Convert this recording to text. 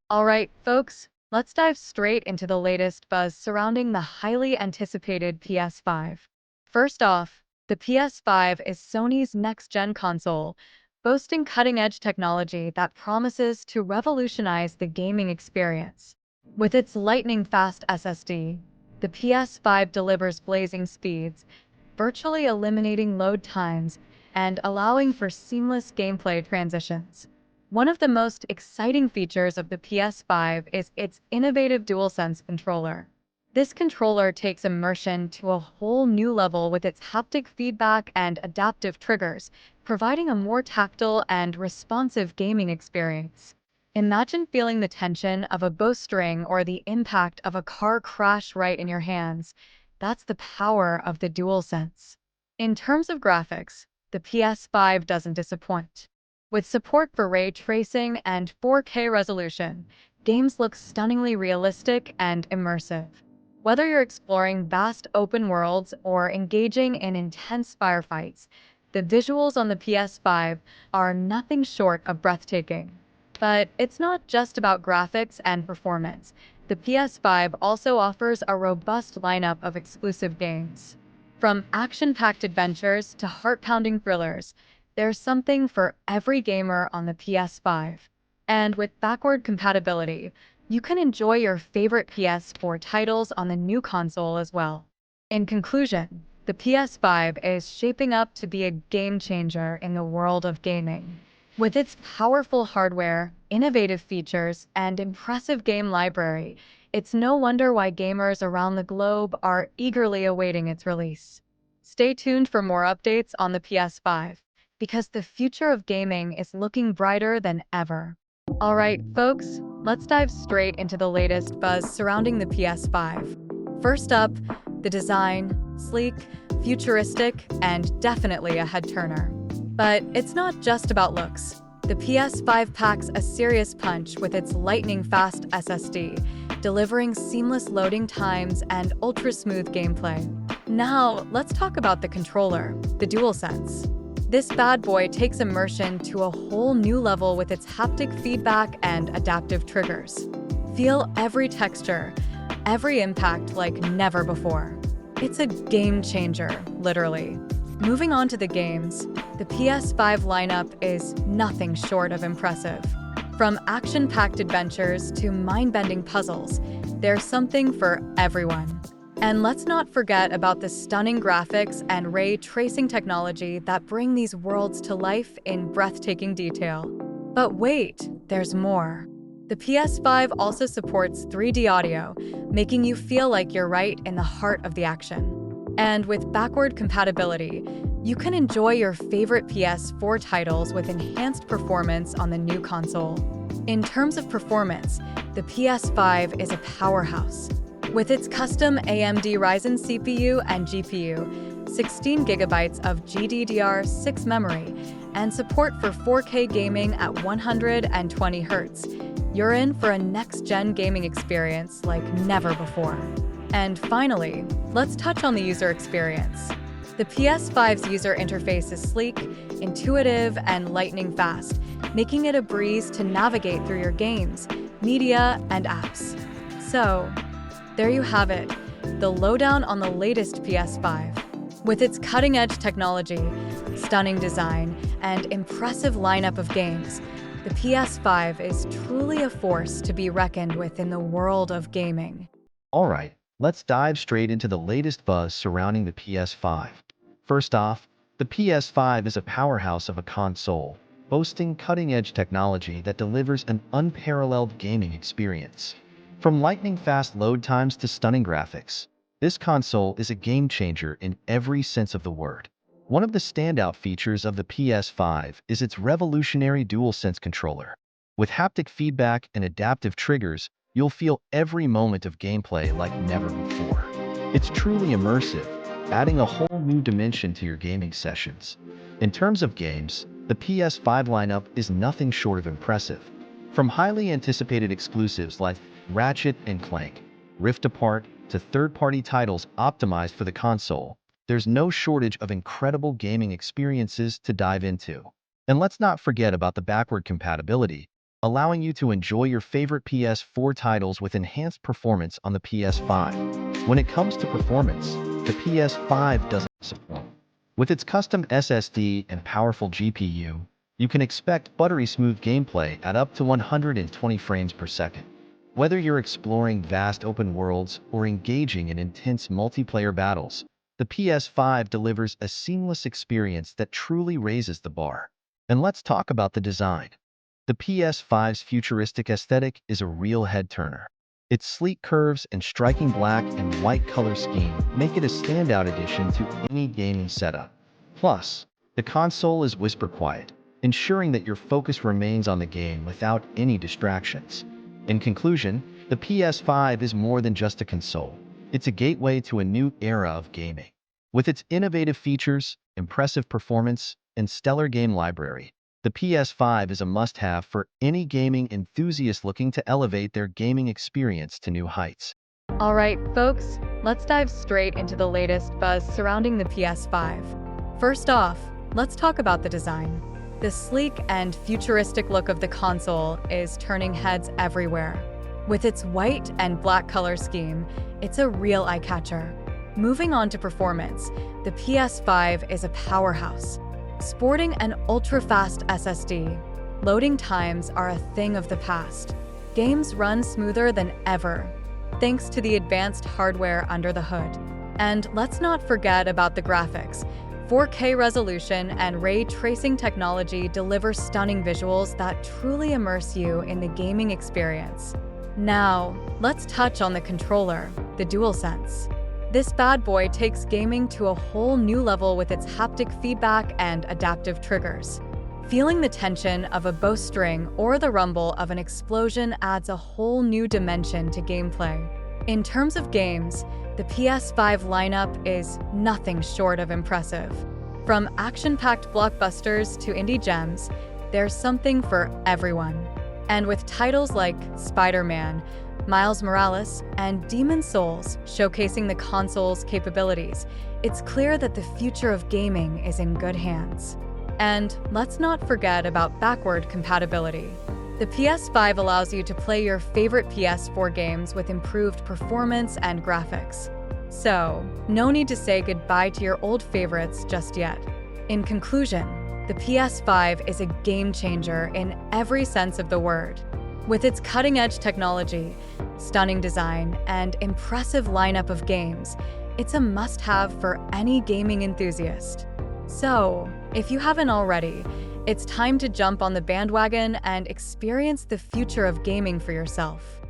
All right, folks, let's dive straight into the latest buzz surrounding the highly anticipated PS5. First off, the PS5 is Sony's next-gen console, boasting cutting-edge technology that promises to revolutionize the gaming experience. With its lightning-fast SSD, the PS5 delivers blazing speeds, virtually eliminating load times and allowing for seamless gameplay transitions. One of the most exciting features of the PS5 is its innovative DualSense controller. This controller takes immersion to a whole new level with its haptic feedback and adaptive triggers, providing a more tactile and responsive gaming experience. Imagine feeling the tension of a bowstring or the impact of a car crash right in your hands. That's the power of the DualSense. In terms of graphics, the PS5 doesn't disappoint. With support for ray tracing and 4K resolution, games look stunningly realistic and immersive. Whether you're exploring vast open worlds or engaging in intense firefights, the visuals on the PS5 are nothing short of breathtaking. But it's not just about graphics and performance. The PS5 also offers a robust lineup of exclusive games. From action-packed adventures to heart-pounding thrillers, there's something for every gamer on the PS5. And with backward compatibility, you can enjoy your favorite PS4 titles on the new console as well. In conclusion, the PS5 is shaping up to be a game changer in the world of gaming. With its powerful hardware, innovative features, and impressive game library, it's no wonder why gamers around the globe are eagerly awaiting its release. Stay tuned for more updates on the PS5, because the future of gaming is looking brighter than ever. Alright, folks, let's dive straight into the latest buzz surrounding the PS5. First up, the design, sleek, futuristic, and definitely a head-turner. But it's not just about looks. The PS5 packs a serious punch with its lightning-fast SSD, delivering seamless loading times and ultra-smooth gameplay. Now, let's talk about the controller, the DualSense. This bad boy takes immersion to a whole new level with its haptic feedback and adaptive triggers. Feel every texture, every impact like never before. It's a game changer, literally. Moving on to the games, the PS5 lineup is nothing short of impressive. From action-packed adventures to mind-bending puzzles, there's something for everyone. And let's not forget about the stunning graphics and ray tracing technology that bring these worlds to life in breathtaking detail. But wait, there's more. The PS5 also supports 3D audio, making you feel like you're right in the heart of the action. And with backward compatibility, you can enjoy your favorite PS4 titles with enhanced performance on the new console. In terms of performance, the PS5 is a powerhouse. With its custom AMD Ryzen CPU and GPU, 16 gigabytes of GDDR6 memory, and support for 4K gaming at 120 Hz, you're in for a next-gen gaming experience like never before. And finally, let's touch on the user experience. The PS5's user interface is sleek, intuitive, and lightning-fast, making it a breeze to navigate through your games, media, and apps. So, there you have it, the lowdown on the latest PS5. With its cutting-edge technology, stunning design, and impressive lineup of games, the PS5 is truly a force to be reckoned with in the world of gaming. All right, let's dive straight into the latest buzz surrounding the PS5. First off, the PS5 is a powerhouse of a console, boasting cutting-edge technology that delivers an unparalleled gaming experience. From lightning-fast load times to stunning graphics, this console is a game-changer in every sense of the word. One of the standout features of the PS5 is its revolutionary DualSense controller. With haptic feedback and adaptive triggers, you'll feel every moment of gameplay like never before. It's truly immersive, adding a whole new dimension to your gaming sessions. In terms of games, the PS5 lineup is nothing short of impressive. From highly anticipated exclusives like Ratchet and Clank, Rift Apart, to third-party titles optimized for the console, there's no shortage of incredible gaming experiences to dive into. And let's not forget about the backward compatibility. allowing you to enjoy your favorite PS4 titles with enhanced performance on the PS5. When it comes to performance, the PS5 doesn't disappoint. With its custom SSD and powerful GPU, you can expect buttery smooth gameplay at up to 120 frames per second. Whether you're exploring vast open worlds or engaging in intense multiplayer battles, the PS5 delivers a seamless experience that truly raises the bar. And let's talk about the design. The PS5's futuristic aesthetic is a real head-turner. Its sleek curves and striking black and white color scheme make it a standout addition to any gaming setup. Plus, the console is whisper quiet, ensuring that your focus remains on the game without any distractions. In conclusion, the PS5 is more than just a console. It's a gateway to a new era of gaming. With its innovative features, impressive performance, and stellar game library, the PS5 is a must-have for any gaming enthusiast looking to elevate their gaming experience to new heights. Alright, folks, let's dive straight into the latest buzz surrounding the PS5. First off, let's talk about the design. The sleek and futuristic look of the console is turning heads everywhere. With its white and black color scheme, it's a real eye-catcher. Moving on to performance, the PS5 is a powerhouse. Sporting an ultra-fast SSD, loading times are a thing of the past. Games run smoother than ever, thanks to the advanced hardware under the hood. And let's not forget about the graphics. 4K resolution and ray tracing technology deliver stunning visuals that truly immerse you in the gaming experience. Now, let's touch on the controller, the DualSense. This bad boy takes gaming to a whole new level with its haptic feedback and adaptive triggers. Feeling the tension of a bowstring or the rumble of an explosion adds a whole new dimension to gameplay. In terms of games, the PS5 lineup is nothing short of impressive. From action-packed blockbusters to indie gems, there's something for everyone. And with titles like Spider-Man, Miles Morales, and Demon's Souls showcasing the console's capabilities, it's clear that the future of gaming is in good hands. And let's not forget about backward compatibility. The PS5 allows you to play your favorite PS4 games with improved performance and graphics. So, no need to say goodbye to your old favorites just yet. In conclusion, the PS5 is a game changer in every sense of the word. With its cutting-edge technology, stunning design, and impressive lineup of games, it's a must-have for any gaming enthusiast. So, if you haven't already, it's time to jump on the bandwagon and experience the future of gaming for yourself.